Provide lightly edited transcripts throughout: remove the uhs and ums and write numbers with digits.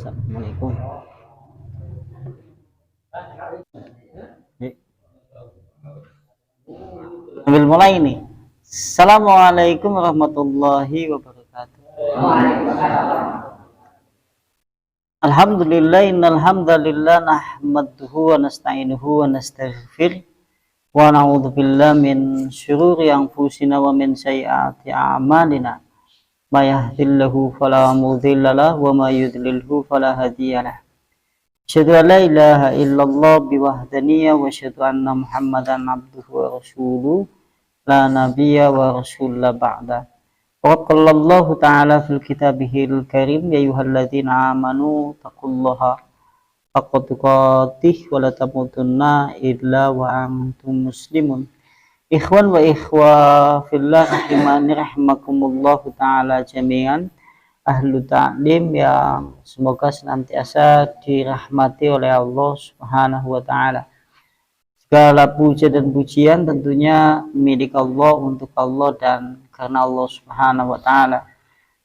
Assalamualaikum. Sambil mulai ini. Assalamualaikum warahmatullahi wabarakatuh. Alhamdulillah innal hamdalillah nahmaduhu wa nasta'inuhu wa nastaghfir wa na'udzu billahi min syururi anfusina wa min sayyiati a'malina. May yahdihillahu fala mudilla lahu wa may yudlilhu fala hadiya lahu. Asyhadu an la ilaha illallah biwahdaniyya wa asyhadu anna Muhammadan abduhu wa rasuluhu la nabiyya wa rasulla ba'da. Wa qala Allah ta'ala fil kitabihil karim ya ayyuhalladzina amanu taqullaha haqqa tuqatih wa la tamutunna illa wa antum muslimun. Ikhwan wa ikhwa fillah rahimani rahimakumullahu ta'ala jami'an. Ahlu ta'lim yang semoga senantiasa dirahmati oleh Allah Subhanahu wa ta'ala. Segala puja dan pujian tentunya milik Allah, untuk Allah dan karena Allah Subhanahu wa ta'ala.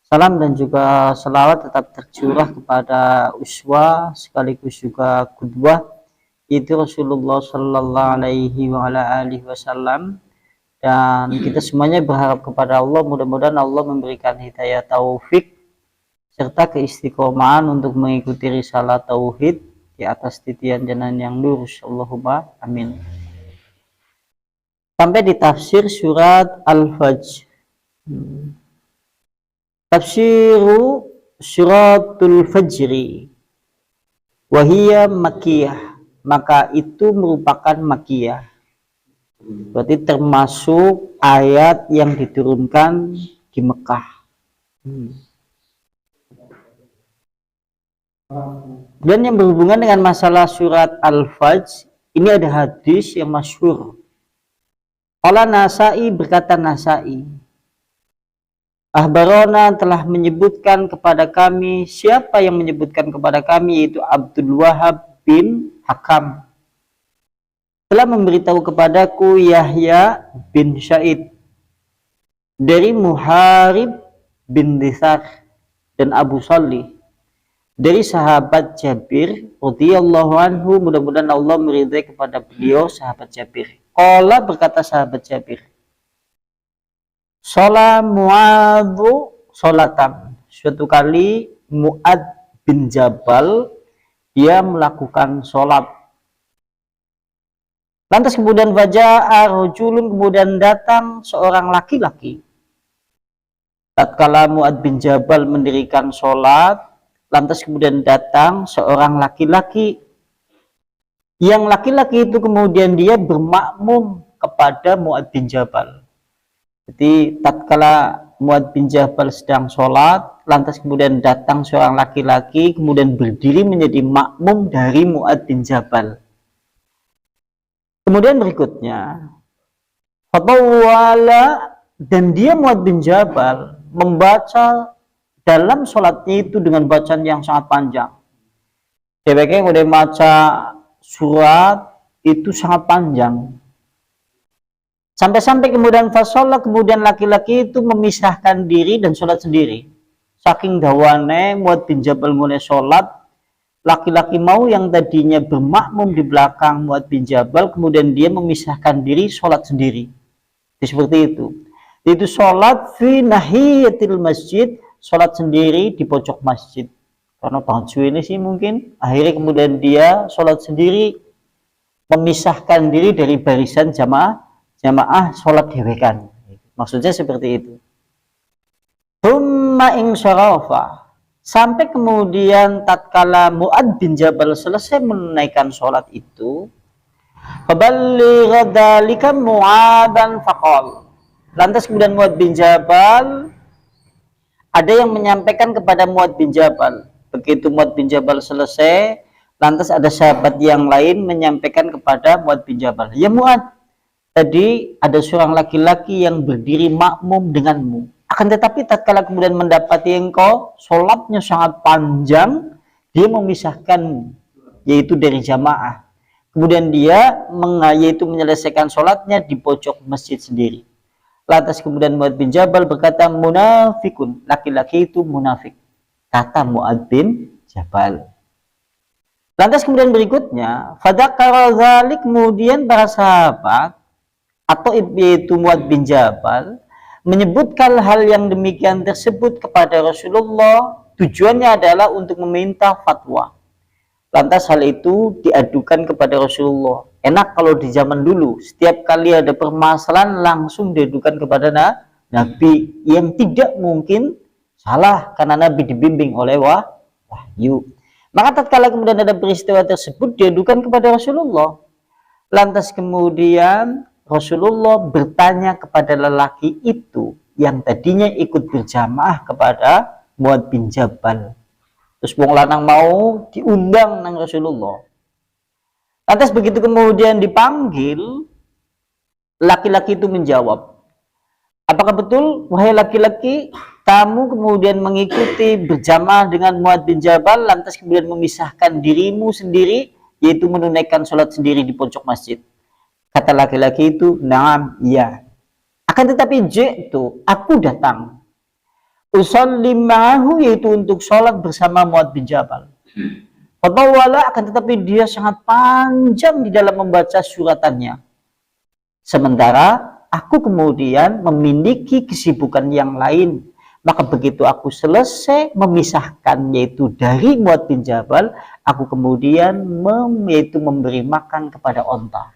Salam dan juga selawat tetap tercurah kepada uswah sekaligus juga qudwah, itu Rasulullah sallallahu alaihi wa ala alihi wasallam. Dan kita semuanya berharap kepada Allah, mudah-mudahan Allah memberikan hidayah taufik serta keistiqomahan untuk mengikuti risalah tauhid di atas titian jalan yang lurus. Allahumma amin. Sampai di tafsir surat Al-Fajr. Tafsiru suratul Fajri wahiyya makiyah, maka itu merupakan makiyah, berarti termasuk ayat yang diturunkan di Mekah. Dan yang berhubungan dengan masalah surat Al-Fajr ini ada hadis yang masyhur. Qala Nasa'i, berkata Nasa'i, Ahbarona telah menyebutkan kepada kami. Siapa yang menyebutkan kepada kami? Yaitu Abdul Wahab bin Hakam. Telah memberitahu kepadaku Yahya bin Sa'id dari Muharib bin Dithar dan Abu Salih dari sahabat Jabir radhiyallahu anhu, mudah-mudahan Allah meridai kepada beliau sahabat Jabir. Qala, berkata sahabat Jabir, sholat Mu'adzu sholatan, suatu kali Mu'ad bin Jabal dia melakukan sholat. Lantas kemudian faja'a rajulun, kemudian datang seorang laki-laki. Tatkala Mu'ad bin Jabal mendirikan sholat, lantas kemudian datang seorang laki-laki. Yang laki-laki itu kemudian dia bermakmum kepada Mu'ad bin Jabal. Jadi tatkala Mu'ad bin Jabal sedang sholat, lantas kemudian datang seorang laki-laki, kemudian berdiri menjadi makmum dari Mu'ad bin Jabal. Kemudian berikutnya, fatawala, dan dia Mu'ad bin Jabal membaca dalam sholatnya itu dengan bacaan yang sangat panjang. Sebaiknya kalau baca surat itu sangat panjang. Sampai-sampai kemudian fasolah, kemudian laki-laki itu memisahkan diri dan sholat sendiri. Saking dawane Mu'ad bin Jabal mulai sholat, laki-laki mau yang tadinya bermakmum di belakang Mu'ad bin Jabal, kemudian dia memisahkan diri sholat sendiri. Jadi seperti itu. Itu sholat fi nahiyatil masjid, sholat sendiri di pojok masjid. Karena baju ini sih mungkin, akhirnya kemudian dia sholat sendiri, memisahkan diri dari barisan jamaah sholat dewekan. Maksudnya seperti itu. Thumma insyarafa, sampai kemudian tatkala Mu'ad bin Jabal selesai menunaikan sholat itu, faballigha dzalika Mu'adan faqal, lantas kemudian Mu'ad bin Jabal, ada yang menyampaikan kepada Mu'ad bin Jabal. Begitu Mu'ad bin Jabal selesai, lantas ada sahabat yang lain menyampaikan kepada Mu'ad bin Jabal, ya Mu'ad, tadi ada seorang laki-laki yang berdiri makmum denganmu. Akan tetapi tatkala kemudian mendapati engkau sholatnya sangat panjang, dia memisahkan, yaitu dari jamaah. Kemudian dia yaitu menyelesaikan sholatnya di pojok masjid sendiri. Lantas kemudian Mu'ad bin Jabal berkata, munafikun, laki-laki itu munafik, kata Mu'ad bin jabal. Lantas kemudian berikutnya, fadzakara dzalik, kemudian para sahabat atau yaitu Muad bin Jabal menyebutkan hal yang demikian tersebut kepada Rasulullah, tujuannya adalah untuk meminta fatwa. Lantas hal itu diadukan kepada Rasulullah. Enak kalau di zaman dulu setiap kali ada permasalahan langsung diadukan kepada Nabi, yang tidak mungkin salah karena Nabi dibimbing oleh wahyu. Maka tatkala kemudian ada peristiwa tersebut diadukan kepada Rasulullah. Lantas kemudian Rasulullah bertanya kepada lelaki itu yang tadinya ikut berjamaah kepada Muad bin Jabal. Terus wong lanang mau diundang nang Rasulullah. Lantas begitu kemudian dipanggil, laki-laki itu menjawab, apakah betul wahai laki-laki kamu kemudian mengikuti berjamaah dengan Muad bin Jabal, lantas kemudian memisahkan dirimu sendiri, yaitu menunaikan sholat sendiri di pojok masjid? Kata laki-laki itu, naam, iya. Akan tetapi ji'tu, aku datang. Usolli ma'ahu, yaitu untuk sholat bersama Muad bin Jabal. Fatawala, akan tetapi dia sangat panjang di dalam membaca suratannya. Sementara aku kemudian memiliki kesibukan yang lain. Maka begitu aku selesai memisahkan, yaitu dari Muad bin Jabal, aku kemudian yaitu memberi makan kepada onta.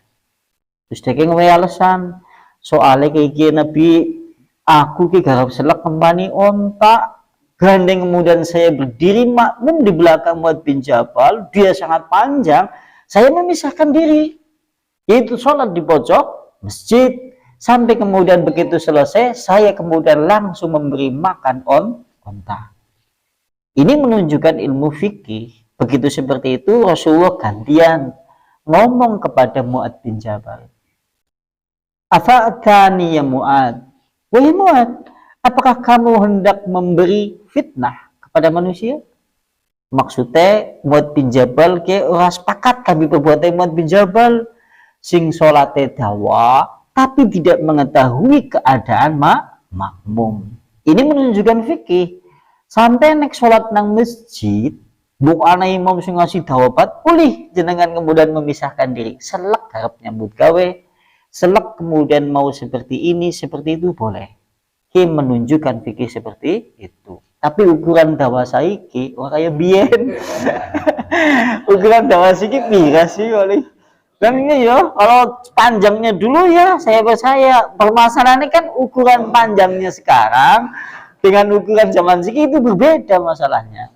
Terus dia ngewe alasan, soalnya kayak gini Nabi, aku ki garap selak kembali onta, gandeng kemudian saya berdiri makmum di belakang Muad bin Jabal, dia sangat panjang, saya memisahkan diri, yaitu sholat di pojok masjid. Sampai kemudian begitu selesai, saya kemudian langsung memberi makan onta. Ini menunjukkan ilmu fikih. Begitu seperti itu, Rasulullah gantian ngomong kepada Muad bin Jabal. Afa'atani ya Muad. Wahai Muad, apakah kamu hendak memberi fitnah kepada manusia? Maksudnya Muad bin Jabal ke ora sepakat kami perbuatan Muad bin Jabal sing salate dawa tapi tidak mengetahui keadaan makmum. Ini menunjukkan fikih. Sampai nek sholat nang masjid, bukan imam sing ngasih dawabat, pulih jenengan kemudian memisahkan diri. Selek harap nyambut gawe, selek kemudian mau seperti ini, seperti itu boleh. Ki menunjukkan fikih seperti itu. Tapi ukuran dawa saiki, wah kayak bien. Ukuran dawa saiki pira sih oleh. Dan ini ya, kalau panjangnya dulu ya, saya percaya permasalahannya kan ukuran panjangnya sekarang dengan ukuran zaman segitu itu berbeda masalahnya.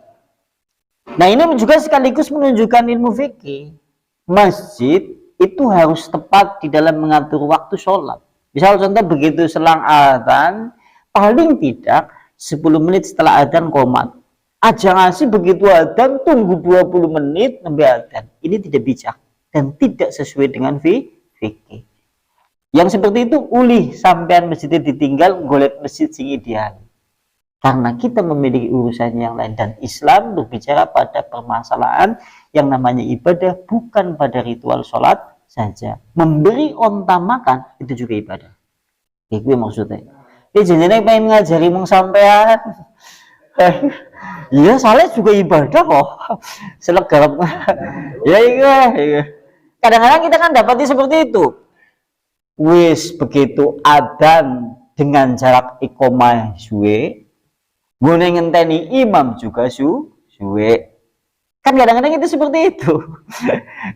Nah ini juga sekaligus menunjukkan ilmu fikih. Masjid itu harus tepat di dalam mengatur waktu sholat. Misal contoh begitu selang adzan, paling tidak 10 menit setelah adzan qomat. Aja ngasih begitu adzan tunggu 20 menit sampai adzan. Ini tidak bijak dan tidak sesuai dengan fikih. Yang seperti itu ulih sampean masjid ditinggal golek masjid sing ideal. Karena kita memiliki urusan yang lain dan Islam berbicara pada permasalahan yang namanya ibadah, bukan pada ritual sholat saja. Memberi onta makan itu juga ibadah. Itu maksudnya. Ini jenenge pengen ngajari mong sampean. Iya, saleh juga ibadah kok. Selegarap. Ya iya. Kadang-kadang kita kan dapati seperti itu. Wis begitu adzan dengan jarak iqomah suwe, ngene ngenteni imam juga suwe. Kan kadang-kadang itu seperti itu.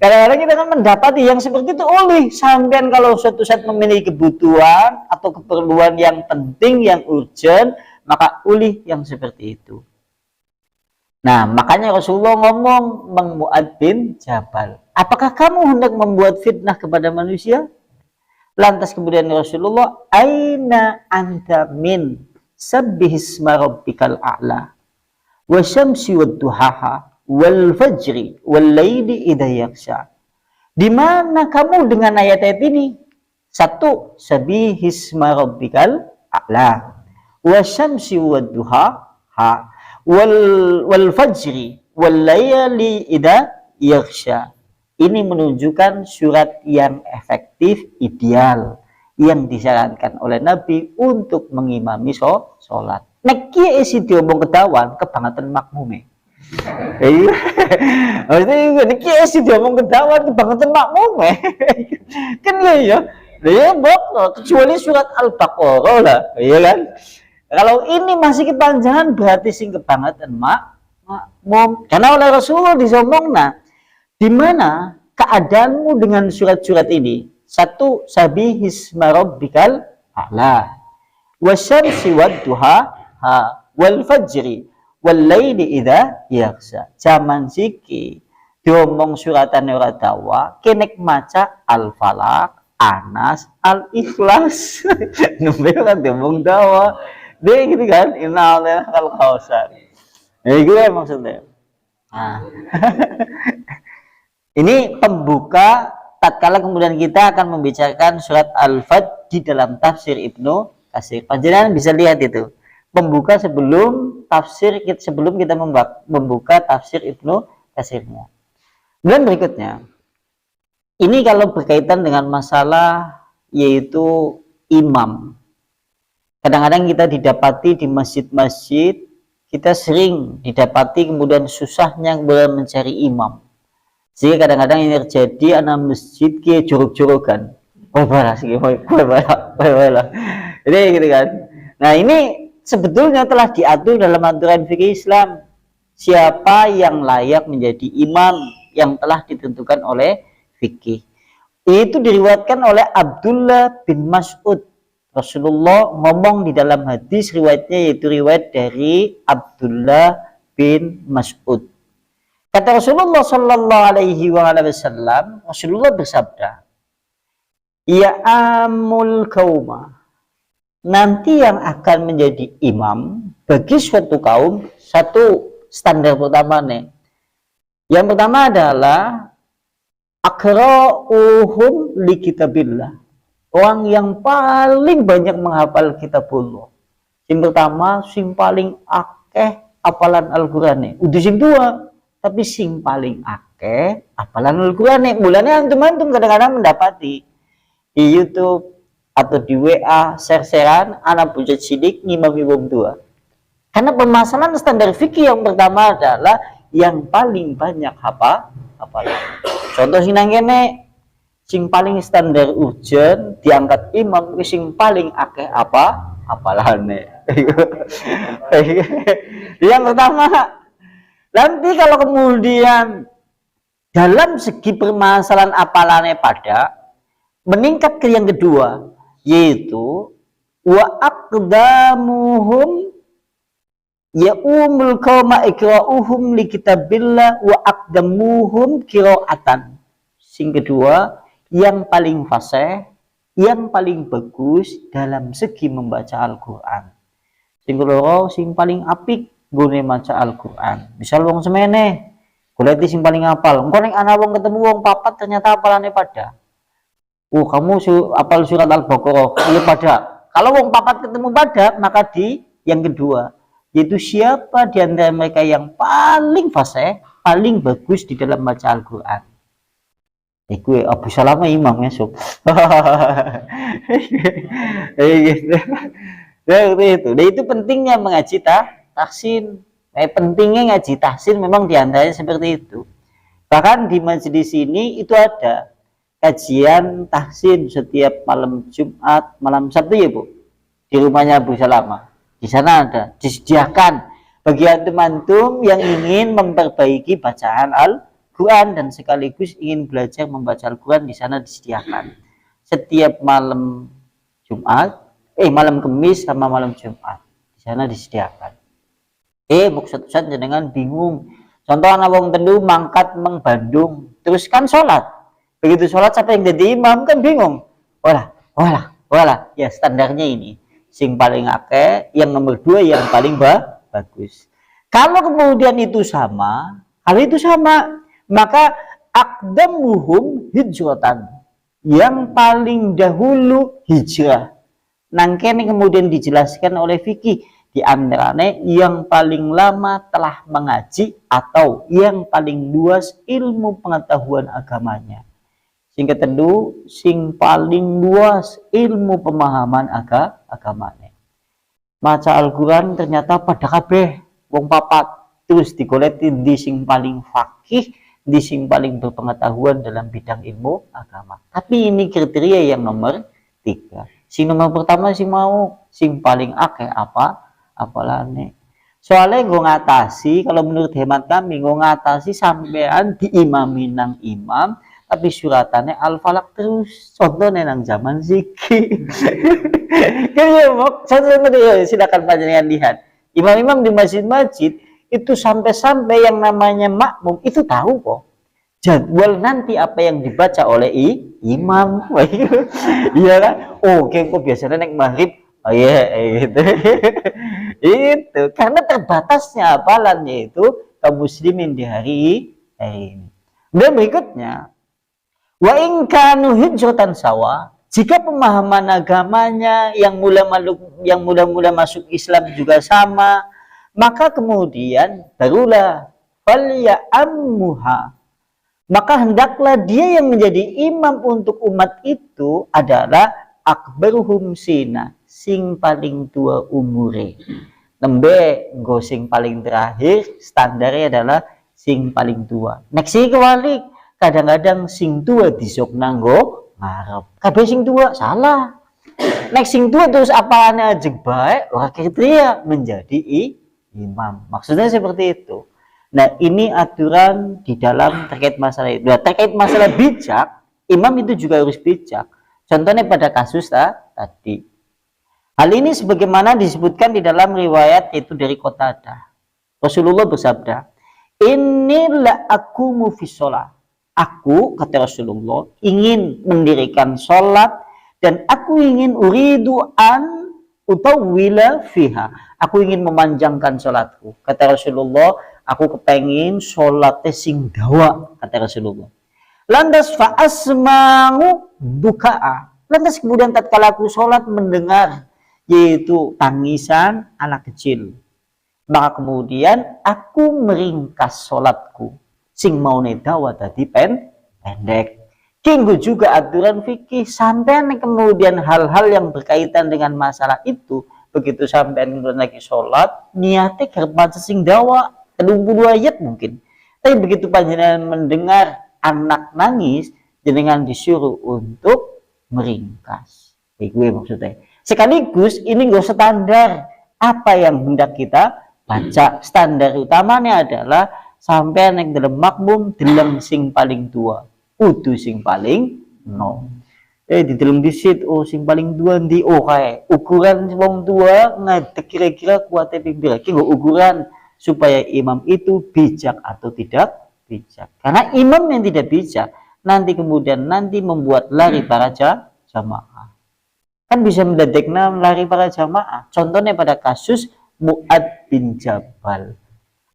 Kadang-kadang kita kan mendapati yang seperti itu oleh sampean kalau suatu saat memiliki kebutuhan atau keperluan yang penting, yang urgent, maka ulih yang seperti itu. Nah, makanya Rasulullah ngomong Mang Muad bin Jabal, apakah kamu hendak membuat fitnah kepada manusia? Lantas kemudian Rasulullah, aina anta min sabbihisma rabbikal a'la wa syamsi wad duhaha wal fajri wal laili idza yaghsha. Di mana kamu dengan ayat-ayat ini? Satu, sabbihisma rabbikal a'la wa syamsi wad duhaha wal fajri wal layali idza yaghsha. Ini menunjukkan surat yang efektif, ideal, yang disarankan oleh Nabi untuk mengimami sholat. Nek kiye isi diomong kedawan kebangetan makmume. Iya. Maksudnya niki sih diomong kedawan kebangetan makmum kan ya. Ya kecuali surat Al-Baqarah lah, iya kan? Kalau ini masih kepanjangan berarti sing kebangetan makmum. Karena oleh Rasulullah disomong di mana keadaanmu dengan surat-surat ini? Satu, sabihisma rabbikal a'la. Wasyamsi wadduha wal fajri wal laili idza yaghsha. Zaman siki diomong suratan ora dawa, kenek maca Al-Falaq, Anas, Al-Ikhlas. Nembe kan diomong dawa. Dia gitu kan, inna al kausar. Ya gitu ya maksudnya. Nah. Ini pembuka tatkala kemudian kita akan membicarakan surat Al-Fat di dalam tafsir Ibnu Katsir. Panjenengan bisa lihat itu. Pembuka sebelum kita membuka tafsir Ibnu Katsirnya. Dan berikutnya, ini kalau berkaitan dengan masalah yaitu imam. Kadang-kadang kita didapati di masjid-masjid, kita sering didapati kemudian susahnya kemudian mencari imam. Sehingga kadang-kadang yang terjadi anak masjid ke jorok-jorokan. Jadi gitu kan. Nah ini sebetulnya telah diatur dalam aturan fikih Islam. Siapa yang layak menjadi imam yang telah ditentukan oleh fikih. Itu diriwayatkan oleh Abdullah bin Mas'ud. Rasulullah ngomong di dalam hadis riwayatnya yaitu riwayat dari Abdullah bin Mas'ud. Kata Rasulullah Sallallahu Alaihi Wasallam, Rasulullah bersabda, ya amul kauma, nanti yang akan menjadi imam bagi suatu kaum, satu standar pertama nih. Yang pertama adalah aqra'uhum li kitabillah, orang yang paling banyak menghafal kitabullah. Yang pertama, sing paling akeh apalan Al-Qur'an nih. Udah sing dua, tapi sing paling akeh apalan Al-Qur'an nih. Mulanya antum-antum kadang-kadang mendapati di YouTube atau di WA share-sharean anak bujat sidik ngimami wong tua. Karena permasalahan standar fikih yang pertama adalah yang paling banyak hafalan. Contoh sing nang kene sing paling standar urgen diangkat imam sing paling akeh hafalane. Yang pertama. Nanti kalau kemudian dalam segi permasalahan apalannya pada meningkat ke yang kedua, yaitu wa aqdamuhum ya'umul qauma ikra'uhum li kitabillah wa aqdamuhum qira'atan. Sing kedua, yang paling fasih, yang paling bagus dalam segi membaca Al-Qur'an. Sing keloro, sing paling apik gune maca Al-Qur'an. Misal wong semene, golek sing paling hafal. Engko nek ana wong ketemu wong papat ternyata hafalane pada. Kamu hafal surat Al-Baqarah, iya pada. Kalau wong papat ketemu pada, maka di yang kedua, yaitu siapa di antara mereka yang paling fasih, paling bagus di dalam baca Al-Qur'an. Iku Abu Salamah imam esuk. Itu pentingnya mengaji tahsin. Pentingnya ngaji tahsin memang diantaranya seperti itu. Bahkan di majelis ini itu ada kajian tahsin setiap malam Jumat, malam Sabtu ya Bu, di rumahnya Abu Salamah. Di sana ada disediakan bagi antum-antum yang ingin memperbaiki bacaan Al-Quran dan sekaligus ingin belajar membaca Al-Quran. Di sana disediakan setiap malam Jumat, malam Kamis sama malam Jumat. Di sana disediakan. Maksud dengan bingung. Contoh anak wong tendu mangkat meng Bandung, terus kan sholat. Begitu sholat siapa yang jadi imam kan bingung. Walah. Ya standarnya ini. Sing paling akeh, yang nomor 2 yang paling bagus. Kalau kemudian itu sama, maka aqdamuhum hijratan. Yang paling dahulu hijrah. Nangkene kemudian dijelaskan oleh fikih. Di antaranya yang paling lama telah mengaji atau yang paling luas ilmu pengetahuan agamanya. Sing ketendu sing paling luas ilmu pemahaman agamanya. Maca Al-Quran ternyata pada kabeh wong papat. terus digoleti di sing paling fakih, di sing paling berpengetahuan dalam bidang ilmu agama. Tapi ini kriteria yang nomor 3. Sing nomor pertama sing mau sing paling akeh apalane. Soalnya gue ngatasi, kalau menurut hemat kami gue ngatasi sampean diimami nang imam tapi suratannya al-falak terus, contohnya nang zaman zikir. Kan ya mau silakan panjenengan lihat imam-imam di masjid-masjid itu sampai-sampai yang namanya makmum itu tahu kok jadwal nanti apa yang dibaca oleh imam. Iya kan, oh kok biasanya naik maghrib, oh iya itu. Itu karena terbatasnya hafalannya itu kaum muslimin di hari ini. Dan berikutnya, wa in kanu hijratan sawa, jika pemahaman agamanya yang mula-mula masuk Islam juga sama, maka kemudian barulah falya'ammuha, maka hendaklah dia yang menjadi imam untuk umat itu adalah akbaruhum sina, sing paling tua umure. Nembe go sing paling terakhir standarnya adalah sing paling tua. Nek sing kewalik kadang-kadang sing tua disok nanggo ngarep. Kabeh sing tua salah. Nek sing tua terus apalane ajeg baik, ora kriteria menjadi imam. Maksudnya seperti itu. Nah, ini aturan di dalam terkait masalah itu. Nah, terkait masalah bijak, imam itu juga harus bijak. Contohnya pada kasus tadi. Hal ini sebagaimana disebutkan di dalam riwayat yaitu dari Qatadah. Rasulullah bersabda, "Inilah aku mufisolah." Aku, kata Rasulullah, ingin mendirikan sholat dan aku ingin uridu an utawwila fiha. Aku ingin memanjangkan sholatku. Kata Rasulullah, aku kepengin sholatnya sing dawa, kata Rasulullah. Lantas fa'asma'u buka'a. Lantas kemudian tatkala aku sholat mendengar yaitu tangisan anak kecil, maka kemudian aku meringkas sholatku sing mau dawa tadi pendek. Kinggu juga aturan fikih sampai kemudian hal-hal yang berkaitan dengan masalah itu, begitu sampai kemudian lagi sholat niatnya kerep sing dawa 32 ayat mungkin, tapi begitu panjenengan mendengar anak nangis jenengan disuruh untuk meringkas. Gue maksudnya sekaligus ini gak standar apa yang hendak kita baca. Standar utamanya adalah sampai naik dalam makmum dalam sing paling tua, utuh sing paling no. Di dalam disit sing paling tua di kayak ukuran wong tua ngadek kira-kira kuatnya pinggir ki ukuran supaya imam itu bijak atau tidak bijak. Karena imam yang tidak bijak nanti kemudian membuat lari para jamaah. Kan bisa mendadekna lari para jamaah. Contohnya pada kasus Mu'ad bin Jabal.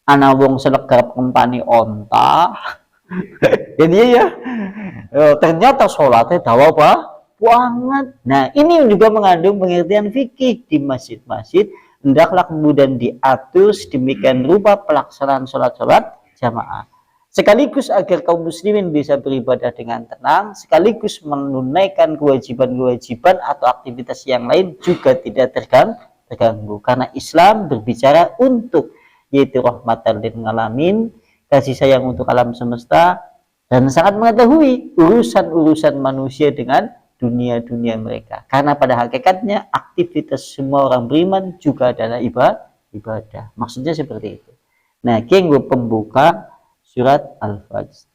Ana wong selegarap kempani onta. Jadi ya, ternyata sholatnya dawa apa? Banget. Nah, ini juga mengandung pengertian fikih di masjid-masjid. Hendaklah kemudian diatur sedemikian rupa pelaksanaan sholat-sholat jamaah. Sekaligus agar kaum muslimin bisa beribadah dengan tenang, sekaligus menunaikan kewajiban-kewajiban atau aktivitas yang lain juga tidak terganggu. Karena Islam berbicara untuk yaitu rahmatan lil alamin, kasih sayang untuk alam semesta, dan sangat mengetahui urusan-urusan manusia dengan dunia-dunia mereka. Karena pada hakikatnya aktivitas semua orang beriman juga adalah ibadah. Maksudnya seperti itu. Nah, kenggo pembuka surat Al-Fajr.